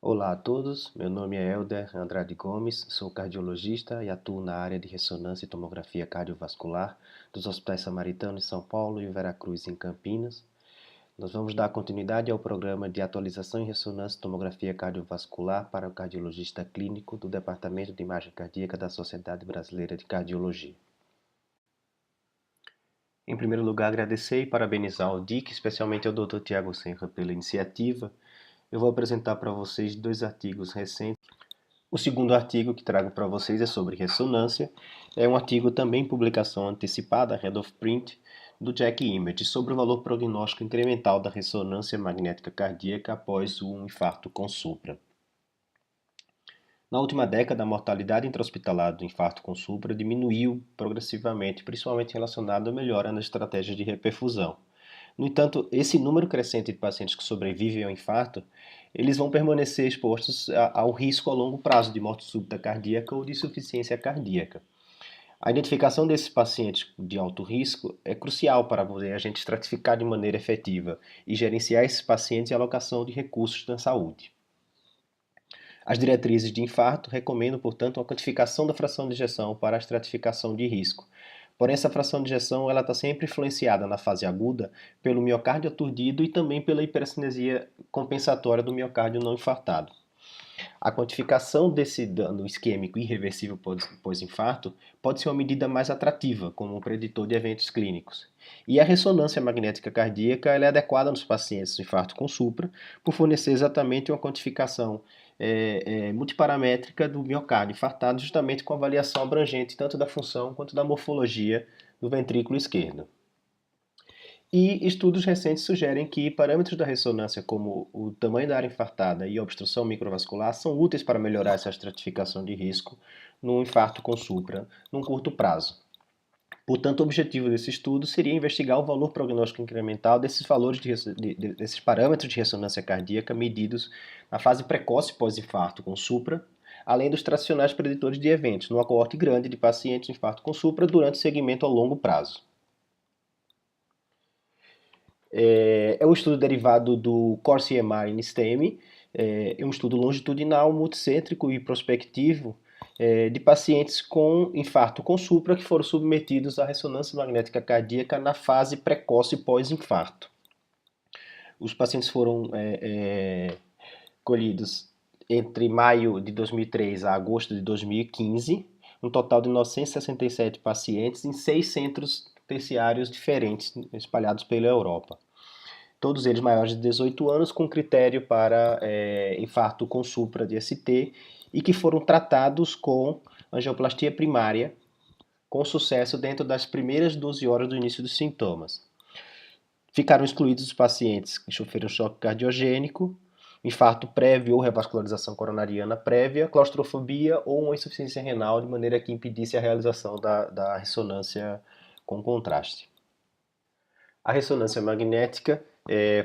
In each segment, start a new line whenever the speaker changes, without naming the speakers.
Olá a todos, meu nome é Helder Andrade Gomes, sou cardiologista e atuo na área de ressonância e tomografia cardiovascular dos Hospitais Samaritano em São Paulo e Veracruz em Campinas. Nós vamos dar continuidade ao programa de atualização em ressonância e tomografia cardiovascular para o cardiologista clínico do Departamento de Imagem Cardíaca da Sociedade Brasileira de Cardiologia. Em primeiro lugar, agradecer e parabenizar o DIC, especialmente ao Dr. Tiago Senra pela iniciativa. Eu vou apresentar para vocês dois artigos recentes. O segundo artigo que trago para vocês é sobre ressonância. É um artigo também em publicação antecipada, Head of Print, do Jack Image, sobre o valor prognóstico incremental da ressonância magnética cardíaca após um infarto com supra. Na última década, a mortalidade intra-hospitalar do infarto com supra diminuiu progressivamente, principalmente relacionado à melhora nas estratégias de reperfusão. No entanto, esse número crescente de pacientes que sobrevivem ao infarto, eles vão permanecer expostos ao risco a longo prazo de morte súbita cardíaca ou de insuficiência cardíaca. A identificação desses pacientes de alto risco é crucial para poder a gente estratificar de maneira efetiva e gerenciar esses pacientes e alocação de recursos na saúde. As diretrizes de infarto recomendam, portanto, a quantificação da fração de ejeção para a estratificação de risco. Porém, essa fração de ejeção está sempre influenciada na fase aguda pelo miocárdio aturdido e também pela hipercinesia compensatória do miocárdio não infartado. A quantificação desse dano isquêmico irreversível pós-infarto pode ser uma medida mais atrativa como um preditor de eventos clínicos. E a ressonância magnética cardíaca é adequada nos pacientes de infarto com supra por fornecer exatamente uma quantificação multiparamétrica do miocárdio infartado, justamente com avaliação abrangente tanto da função quanto da morfologia do ventrículo esquerdo. E estudos recentes sugerem que parâmetros da ressonância, como o tamanho da área infartada e a obstrução microvascular, são úteis para melhorar essa estratificação de risco no infarto com supra num curto prazo. Portanto, o objetivo desse estudo seria investigar o valor prognóstico incremental desses desses parâmetros de ressonância cardíaca medidos na fase precoce pós-infarto com supra, além dos tradicionais preditores de eventos, numa coorte grande de pacientes de infarto com supra durante o segmento a longo prazo. É um estudo derivado do Core-CMR in STEMI, é um estudo longitudinal, multicêntrico e prospectivo de pacientes com infarto com supra que foram submetidos à ressonância magnética cardíaca na fase precoce pós-infarto. Os pacientes foram colhidos entre maio de 2003 a agosto de 2015, um total de 967 pacientes em 6 centros terciários diferentes espalhados pela Europa. Todos eles maiores de 18 anos, com critério para infarto com supra de ST e que foram tratados com angioplastia primária, com sucesso dentro das primeiras 12 horas do início dos sintomas. Ficaram excluídos os pacientes que sofreram choque cardiogênico, infarto prévio ou revascularização coronariana prévia, claustrofobia ou uma insuficiência renal, de maneira que impedisse a realização da ressonância com contraste. A ressonância magnética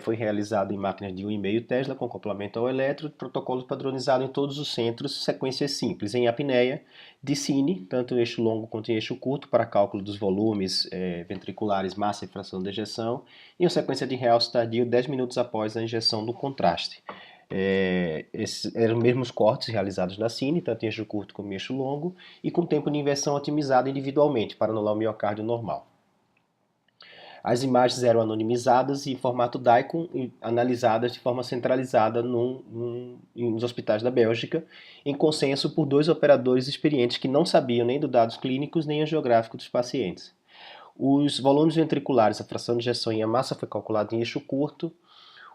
foi realizada em máquinas de 1,5 Tesla com acoplamento ao elétrodo, protocolo padronizado em todos os centros, sequências simples, em apneia, de Cine, tanto em eixo longo quanto em eixo curto, para cálculo dos volumes ventriculares, massa e fração de ejeção, e uma sequência de realce tardio 10 minutos após a injeção do contraste. Esses eram os mesmos cortes realizados na Cine, tanto em eixo curto como em eixo longo, e com tempo de inversão otimizado individualmente para anular o miocárdio normal. As imagens eram anonimizadas e em formato DICOM e analisadas de forma centralizada nos hospitais da Bélgica, em consenso por 2 operadores experientes que não sabiam nem dos dados clínicos nem angiográficos dos pacientes. Os volumes ventriculares, a fração de ejeção e a massa foi calculada em eixo curto.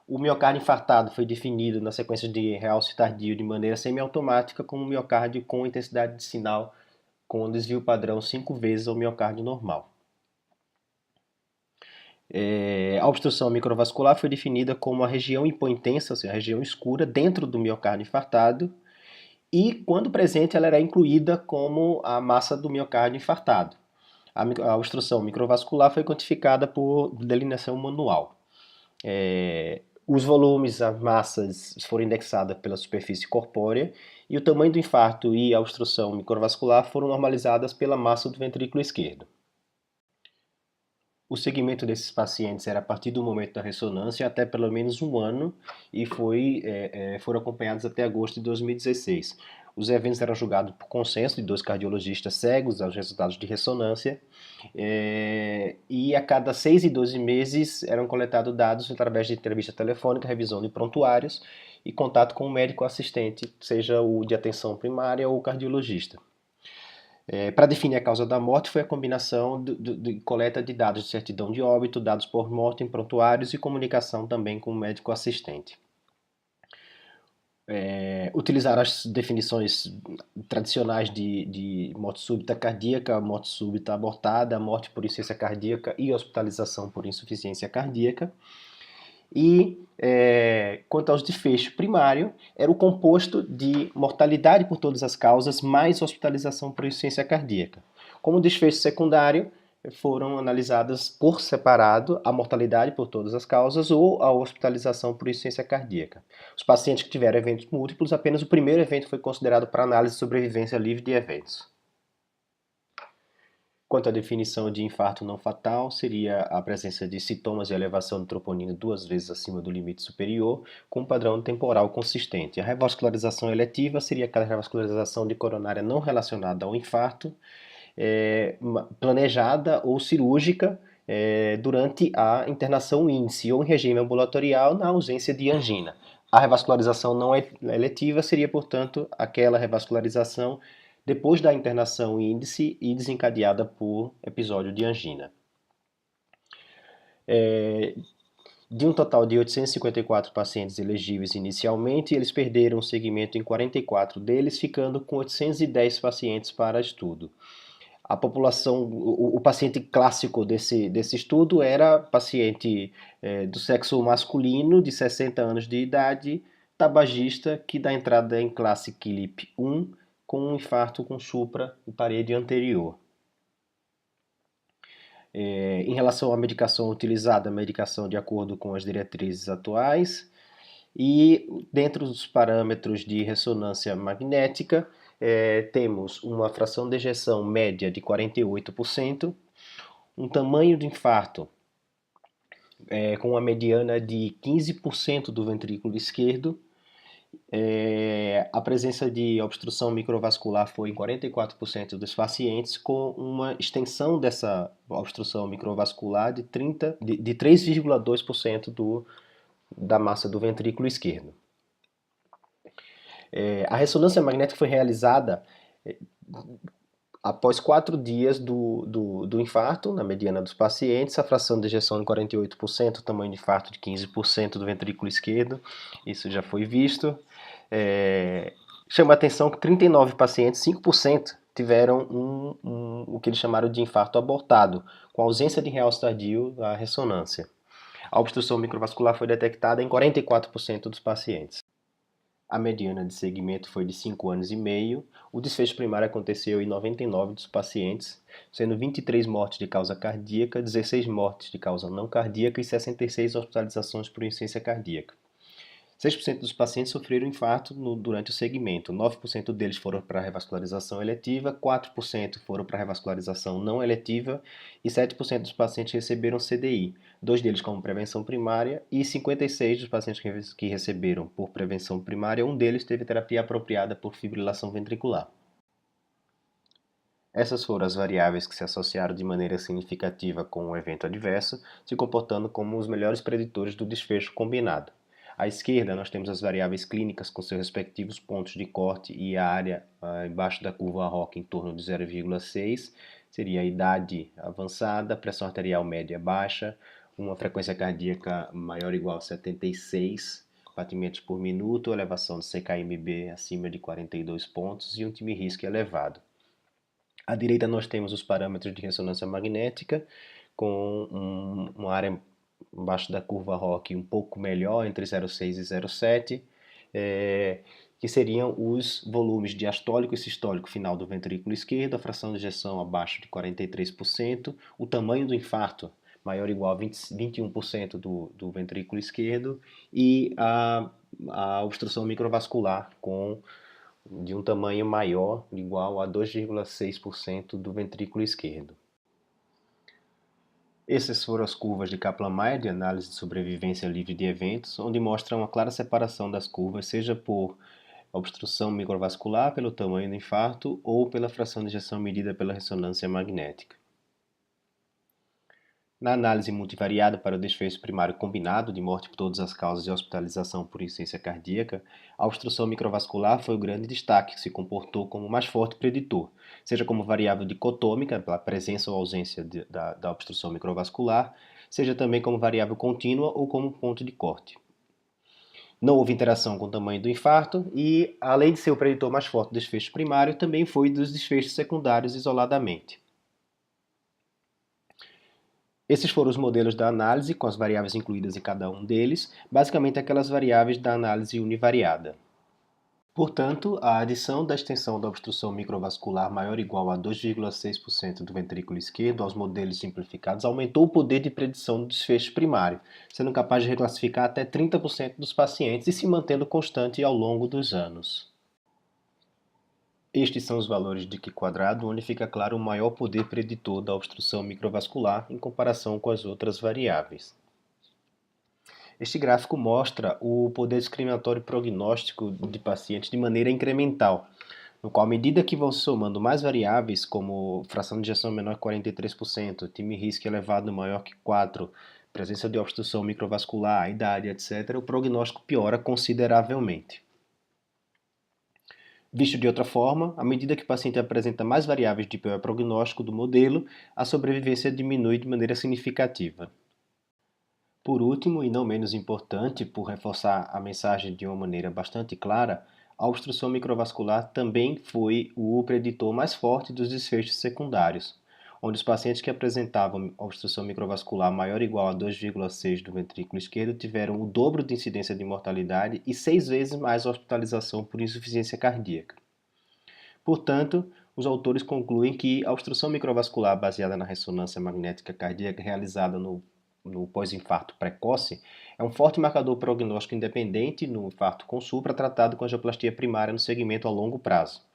O miocárdio infartado foi definido na sequência de realce tardio de maneira semiautomática como miocárdio com intensidade de sinal com desvio padrão 5 vezes ao miocárdio normal. A obstrução microvascular foi definida como a região hipointensa, ou seja, a região escura dentro do miocárdio infartado, e quando presente ela era incluída como a massa do miocárdio infartado. A obstrução microvascular foi quantificada por delineação manual. Os volumes, as massas foram indexadas pela superfície corpórea e o tamanho do infarto e a obstrução microvascular foram normalizadas pela massa do ventrículo esquerdo. O segmento desses pacientes era a partir do momento da ressonância até pelo menos um ano e foram acompanhados até agosto de 2016. Os eventos eram julgados por consenso de 2 cardiologistas cegos aos resultados de ressonância, e a cada 6 e 12 meses eram coletados dados através de entrevista telefônica, revisão de prontuários e contato com o médico assistente, seja o de atenção primária ou o cardiologista. Para definir a causa da morte foi a combinação de coleta de dados de certidão de óbito, dados por morte em prontuários e comunicação também com o médico assistente. Utilizaram as definições tradicionais de morte súbita cardíaca, morte súbita abortada, morte por insuficiência cardíaca e hospitalização por insuficiência cardíaca. E quanto aos desfechos primário, era o composto de mortalidade por todas as causas mais hospitalização por insuficiência cardíaca. Como desfecho secundário, foram analisadas por separado a mortalidade por todas as causas ou a hospitalização por insuficiência cardíaca. Os pacientes que tiveram eventos múltiplos, apenas o primeiro evento foi considerado para análise de sobrevivência livre de eventos. Quanto à definição de infarto não fatal, seria a presença de sintomas de elevação de troponina 2 vezes acima do limite superior, com um padrão temporal consistente. A revascularização eletiva seria aquela revascularização de coronária não relacionada ao infarto, planejada ou cirúrgica durante a internação índice ou em regime ambulatorial na ausência de angina. A revascularização não eletiva seria, portanto, aquela revascularização depois da internação índice e desencadeada por episódio de angina. De um total de 854 pacientes elegíveis inicialmente, eles perderam o segmento em 44 deles, ficando com 810 pacientes para estudo. A população, o paciente clássico desse estudo era paciente do sexo masculino, de 60 anos de idade, tabagista, que dá entrada em classe KILIP 1, com um infarto com supra e parede anterior. Em relação à medicação utilizada, a medicação de acordo com as diretrizes atuais, e dentro dos parâmetros de ressonância magnética, temos uma fração de ejeção média de 48%, um tamanho de infarto com uma mediana de 15% do ventrículo esquerdo. A presença de obstrução microvascular foi em 44% dos pacientes, com uma extensão dessa obstrução microvascular de 3,2% da massa do ventrículo esquerdo. A ressonância magnética foi realizada após 4 dias do infarto, na mediana dos pacientes, a fração de ejeção de 48%, o tamanho de infarto de 15% do ventrículo esquerdo, isso já foi visto. Chama a atenção que 39 pacientes, 5%, tiveram o que eles chamaram de infarto abortado, com ausência de realce tardio à ressonância. A obstrução microvascular foi detectada em 44% dos pacientes. A mediana de segmento foi de 5 anos e meio. O desfecho primário aconteceu em 99 dos pacientes, sendo 23 mortes de causa cardíaca, 16 mortes de causa não cardíaca e 66 hospitalizações por insuficiência cardíaca. 6% dos pacientes sofreram infarto durante o segmento, 9% deles foram para a revascularização eletiva, 4% foram para a revascularização não eletiva e 7% dos pacientes receberam CDI, 2 deles como prevenção primária e 56 dos pacientes que receberam por prevenção primária, um deles teve terapia apropriada por fibrilação ventricular. Essas foram as variáveis que se associaram de maneira significativa com o evento adverso, se comportando como os melhores preditores do desfecho combinado. À esquerda, nós temos as variáveis clínicas com seus respectivos pontos de corte e a área embaixo da curva ROC em torno de 0,6, seria a idade avançada, pressão arterial média baixa, uma frequência cardíaca maior ou igual a 76 batimentos por minuto, elevação do CKMB acima de 42 pontos e um time risco elevado. À direita nós temos os parâmetros de ressonância magnética, com uma área embaixo da curva ROC um pouco melhor, entre 0,6 e 0,7, que seriam os volumes diastólico e sistólico final do ventrículo esquerdo, a fração de ejeção abaixo de 43%, o tamanho do infarto maior ou igual a 21% do ventrículo esquerdo e a obstrução microvascular de um tamanho maior, igual a 2,6% do ventrículo esquerdo. Essas foram as curvas de Kaplan-Meier de análise de sobrevivência livre de eventos, onde mostra uma clara separação das curvas, seja por obstrução microvascular, pelo tamanho do infarto ou pela fração de ejeção medida pela ressonância magnética. Na análise multivariada para o desfecho primário combinado de morte por todas as causas e hospitalização por insuficiência cardíaca, a obstrução microvascular foi o grande destaque, que se comportou como o mais forte preditor, seja como variável dicotômica, pela presença ou ausência da obstrução microvascular, seja também como variável contínua ou como ponto de corte. Não houve interação com o tamanho do infarto e, além de ser o preditor mais forte do desfecho primário, também foi dos desfechos secundários isoladamente. Esses foram os modelos da análise, com as variáveis incluídas em cada um deles, basicamente aquelas variáveis da análise univariada. Portanto, a adição da extensão da obstrução microvascular maior ou igual a 2,6% do ventrículo esquerdo aos modelos simplificados aumentou o poder de predição do desfecho primário, sendo capaz de reclassificar até 30% dos pacientes e se mantendo constante ao longo dos anos. Estes são os valores de Q quadrado, onde fica claro o maior poder preditor da obstrução microvascular em comparação com as outras variáveis. Este gráfico mostra o poder discriminatório prognóstico de pacientes de maneira incremental, no qual, à medida que vão se somando mais variáveis, como fração de ejeção menor que 43%, time risco elevado maior que 4, presença de obstrução microvascular, idade, etc., o prognóstico piora consideravelmente. Visto de outra forma, à medida que o paciente apresenta mais variáveis de pior prognóstico do modelo, a sobrevivência diminui de maneira significativa. Por último, e não menos importante, por reforçar a mensagem de uma maneira bastante clara, a obstrução microvascular também foi o preditor mais forte dos desfechos secundários, onde os pacientes que apresentavam obstrução microvascular maior ou igual a 2,6 do ventrículo esquerdo tiveram o dobro de incidência de mortalidade e 6 vezes mais hospitalização por insuficiência cardíaca. Portanto, os autores concluem que a obstrução microvascular baseada na ressonância magnética cardíaca realizada no pós-infarto precoce é um forte marcador prognóstico independente no infarto com supra tratado com angioplastia primária no segmento a longo prazo.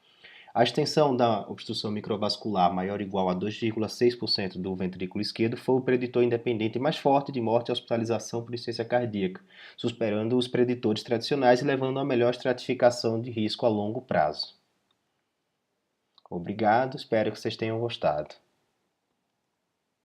A extensão da obstrução microvascular maior ou igual a 2,6% do ventrículo esquerdo foi o preditor independente mais forte de morte e hospitalização por insuficiência cardíaca, superando os preditores tradicionais e levando a melhor estratificação de risco a longo prazo. Obrigado, espero que vocês tenham gostado.